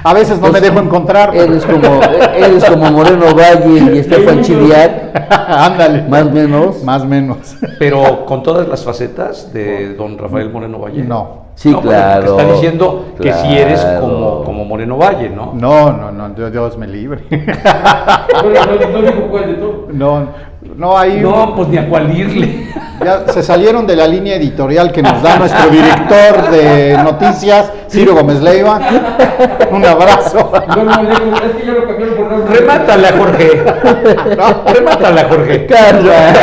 Speaker 3: A veces no me dejo encontrar. pero-
Speaker 1: Eres como Moreno Valle y Estefan Chiriac,
Speaker 3: Ándale.
Speaker 1: más o menos.
Speaker 3: Más o menos.
Speaker 2: Pero con todas las facetas de don Rafael Moreno Valle.
Speaker 3: No.
Speaker 1: Sí,
Speaker 2: No, bueno,
Speaker 1: claro.
Speaker 2: porque está diciendo que si eres
Speaker 1: claro.
Speaker 2: como Moreno Valle, ¿no?
Speaker 3: No, Dios me libre.
Speaker 2: No dijo cuál de todo.
Speaker 3: No, ahí
Speaker 2: No, pues ni a cuál irle.
Speaker 3: ya se salieron de la línea editorial que nos da nuestro director de noticias, Ciro Gómez Leiva. Un abrazo.
Speaker 2: Es que ya lo cambiaron por nombre. Remátala, Jorge. Remátala, Jorge.
Speaker 1: Carla.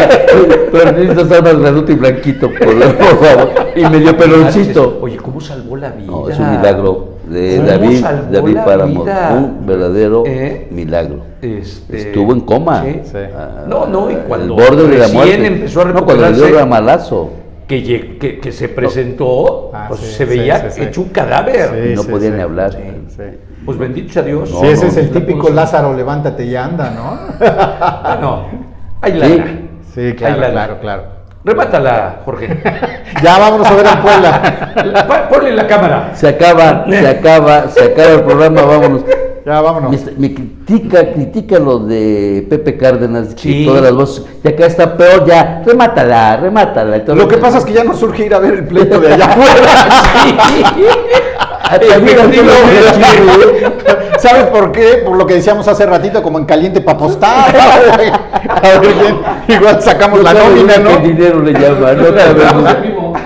Speaker 1: Pero necesitas estar más granuto y blanquito, por favor. Y medio peloncito.
Speaker 2: Oye, ¿cómo salvó la vida?
Speaker 1: No, es un milagro de
Speaker 2: ¿Cómo salvó
Speaker 1: David
Speaker 2: la
Speaker 1: Páramo.
Speaker 2: vida?
Speaker 1: Un verdadero
Speaker 2: ¿Eh?
Speaker 1: milagro.
Speaker 2: Este,
Speaker 1: Estuvo en coma.
Speaker 2: sí.
Speaker 3: Sí.
Speaker 2: No, y cuando
Speaker 1: el borde de la
Speaker 2: recién
Speaker 1: muerte.
Speaker 2: empezó a
Speaker 1: No, cuando le dio
Speaker 2: recuperarse,
Speaker 1: ramalazo.
Speaker 2: que se presentó,
Speaker 3: Ah,
Speaker 2: pues
Speaker 3: sí,
Speaker 2: se veía
Speaker 3: sí, sí.
Speaker 2: hecho un cadáver.
Speaker 3: Sí,
Speaker 1: No
Speaker 3: sí,
Speaker 1: podía
Speaker 3: sí.
Speaker 1: ni hablar.
Speaker 3: Sí.
Speaker 2: Pues bendito sea Dios.
Speaker 1: No,
Speaker 3: Sí, ese
Speaker 1: no,
Speaker 3: es el
Speaker 2: la
Speaker 3: típico
Speaker 2: cosa.
Speaker 3: Lázaro, levántate y anda, ¿no?
Speaker 2: Bueno, ahí la.
Speaker 1: Sí.
Speaker 3: Sí, claro.
Speaker 2: Remátala, Jorge.
Speaker 3: Ya vámonos a ver a Puebla.
Speaker 2: Ponle la cámara.
Speaker 1: Se acaba el programa, vámonos.
Speaker 3: Ya vámonos.
Speaker 1: Me critica lo de Pepe Cárdenas,
Speaker 2: Sí.
Speaker 1: y todas las voces, y acá está peor, ya, remátala. Entonces,
Speaker 3: Lo que pasa es que ya no surge ir a ver el pleito de allá afuera. ¿Sabes por qué? Por lo que decíamos hace ratito, como en caliente para apostar. A ver quién. Igual sacamos la nómina, ¿no?
Speaker 1: ¿Qué dinero le llama? No sabemos.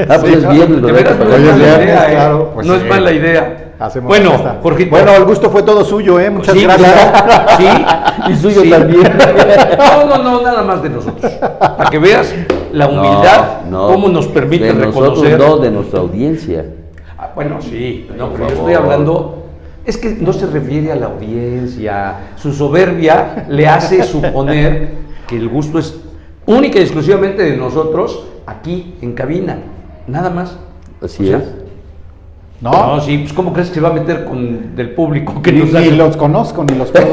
Speaker 1: Ah, pues es viernes,
Speaker 2: De
Speaker 1: ¿verdad?
Speaker 2: veras, no
Speaker 1: Para
Speaker 2: es
Speaker 3: Oye,
Speaker 1: que
Speaker 2: mala
Speaker 3: ya,
Speaker 1: se-
Speaker 2: idea, ¿eh?
Speaker 3: claro, pues
Speaker 2: No
Speaker 3: sí.
Speaker 2: es mala idea.
Speaker 3: Hacemos
Speaker 2: Bueno,
Speaker 3: esta.
Speaker 2: Jorgito.
Speaker 3: Bueno, el gusto fue todo suyo, ¿eh? Muchas
Speaker 2: Sí,
Speaker 3: gracias.
Speaker 2: claro. Sí,
Speaker 1: Y suyo
Speaker 2: sí.
Speaker 1: también.
Speaker 2: No, nada más de nosotros. Para que veas la humildad,
Speaker 1: No,
Speaker 2: cómo nos permite
Speaker 1: de
Speaker 2: reconocer.
Speaker 1: nosotros, no, de nuestra audiencia.
Speaker 2: Ah, bueno, sí, no,
Speaker 1: Por
Speaker 2: pero yo
Speaker 1: favor.
Speaker 2: estoy hablando. Es que no se refiere a la audiencia. Su soberbia le hace suponer que el gusto es única y exclusivamente de nosotros aquí en cabina. Nada más.
Speaker 1: Así
Speaker 2: O sea,
Speaker 1: es.
Speaker 3: ¿No?
Speaker 2: sí, pues ¿cómo crees que se va a meter con del público que
Speaker 3: Ni,
Speaker 2: nos
Speaker 3: ni
Speaker 2: hace?
Speaker 3: los conozco, ni los puedo.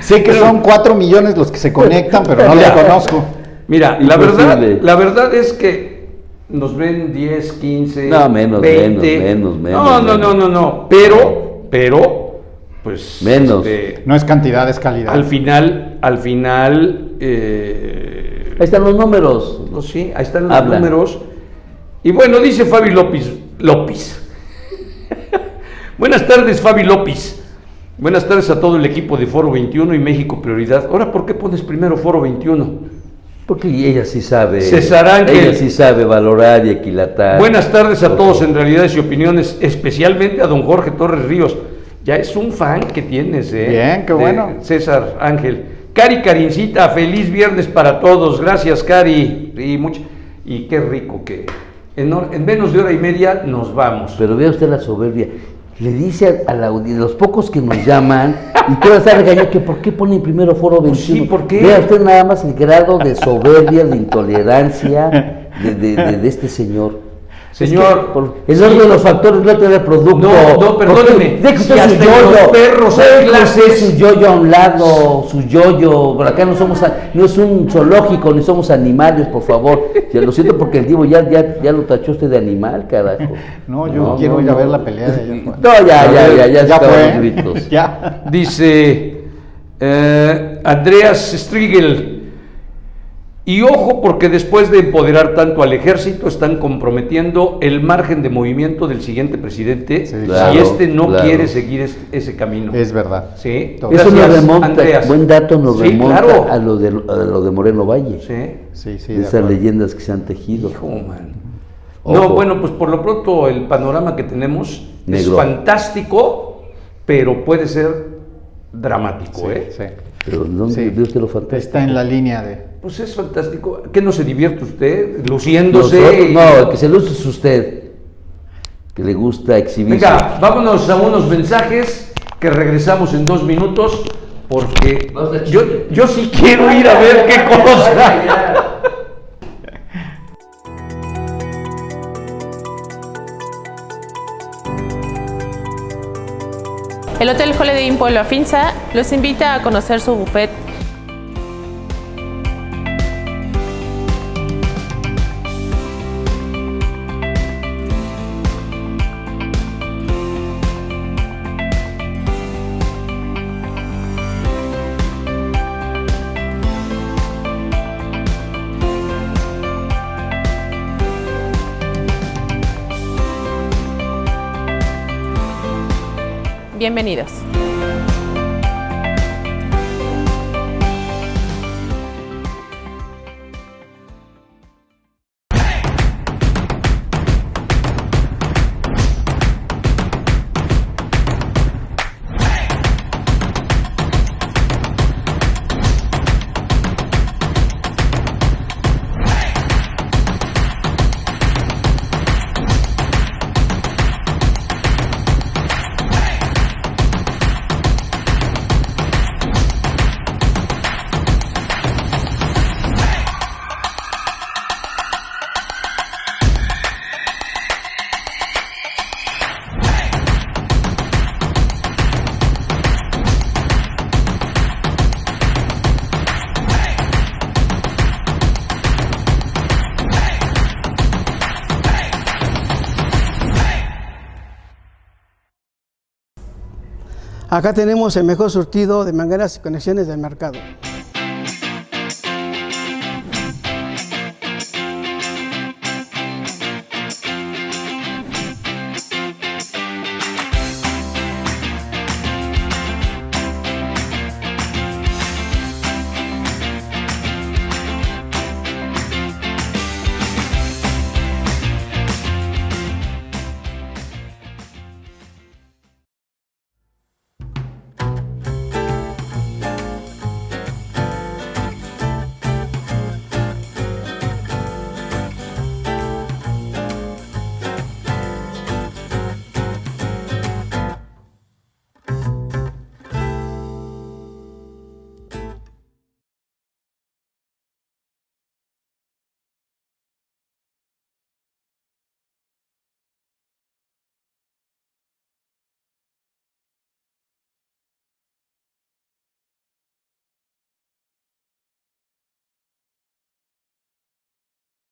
Speaker 3: Sé que son 4 millones los que se conectan, pero no los conozco.
Speaker 2: Mira,
Speaker 1: Imposible.
Speaker 2: la verdad es que nos ven 10, 15,
Speaker 1: No, menos,
Speaker 2: 20.
Speaker 1: menos.
Speaker 2: No. Pero, pues.
Speaker 1: Menos.
Speaker 3: No es cantidad, es calidad.
Speaker 2: Al final,
Speaker 1: Ahí están los números.
Speaker 2: pues sí, ahí están los
Speaker 1: Hablan.
Speaker 2: números. Y bueno, dice Fabi López. Buenas tardes, Fabi López. Buenas tardes a todo el equipo de Foro 21 y México Prioridad. Ahora, ¿por qué pones primero Foro 21?
Speaker 1: Porque ella sí sabe.
Speaker 2: César Ángel.
Speaker 1: Ella sí sabe valorar y equilatar.
Speaker 2: Buenas tardes a todos en Realidades y Opiniones, especialmente a don Jorge Torres Ríos. Ya es un fan que tienes, ¿eh?
Speaker 3: Bien, qué
Speaker 2: De
Speaker 3: bueno.
Speaker 2: César Ángel. Cari Carincita, feliz viernes para todos. Gracias, Cari. Y qué rico que en menos de hora y media nos vamos.
Speaker 1: Pero vea usted la soberbia. Le dice a los pocos que nos llaman, y toda esa regaña que por qué ponen primero Foro 21.
Speaker 2: Pues sí, ¿por qué?
Speaker 1: Vea usted nada más el grado de soberbia, de intolerancia de este señor.
Speaker 2: Señor,
Speaker 1: El orden de los factores no te da producto.
Speaker 2: No, perdóneme.
Speaker 1: Deje usted
Speaker 2: Si
Speaker 1: su
Speaker 2: hasta en los
Speaker 1: yoyo.
Speaker 2: perros hay
Speaker 1: Deje usted
Speaker 2: clases.
Speaker 1: su yoyo a un lado, su yoyo. Por acá no es un zoológico, ni somos animales, por favor. Ya lo siento porque el Divo ya lo tachó usted de animal, carajo.
Speaker 3: No, yo quiero ir a ver la pelea de allá afuera.
Speaker 1: No, ya se acaban los
Speaker 3: fue.
Speaker 1: gritos.
Speaker 3: Ya.
Speaker 2: dice Andreas Strigel. Y ojo, porque después de empoderar tanto al ejército, están comprometiendo el margen de movimiento del siguiente presidente
Speaker 3: Sí,
Speaker 1: claro,
Speaker 2: si este no
Speaker 1: claro.
Speaker 2: quiere seguir ese camino.
Speaker 3: Es verdad.
Speaker 2: Sí.
Speaker 3: Todo.
Speaker 1: Eso nos
Speaker 2: Gracias,
Speaker 1: remonta,
Speaker 2: Andreas.
Speaker 1: buen dato nos
Speaker 2: Sí,
Speaker 1: remonta
Speaker 2: claro.
Speaker 1: a lo de Moreno Valle.
Speaker 2: Sí.
Speaker 3: Sí, sí.
Speaker 1: De
Speaker 3: de
Speaker 1: esas
Speaker 3: acuerdo.
Speaker 1: leyendas que se han tejido.
Speaker 2: Hijo, man.
Speaker 1: Ojo.
Speaker 2: No, bueno, pues por lo pronto el panorama que tenemos
Speaker 1: Negro.
Speaker 2: es fantástico, pero puede ser dramático, ¿eh?
Speaker 3: Sí.
Speaker 1: Pero ¿dónde
Speaker 3: Sí.
Speaker 1: vio usted lo fantástico?
Speaker 3: Está en la línea de...
Speaker 2: Pues es fantástico. ¿Qué no se divierte usted? Luciéndose.
Speaker 1: Nosotros, no, el que se luce es usted, que le gusta exhibirse.
Speaker 2: Venga, vámonos a unos mensajes que regresamos en 2 minutos porque yo sí quiero ir a ver qué cosa.
Speaker 4: El Hotel Holiday Inn Pueblo Afinsa los invita a conocer su buffet. Bienvenidos.
Speaker 5: Acá tenemos el mejor surtido de mangueras y conexiones del mercado.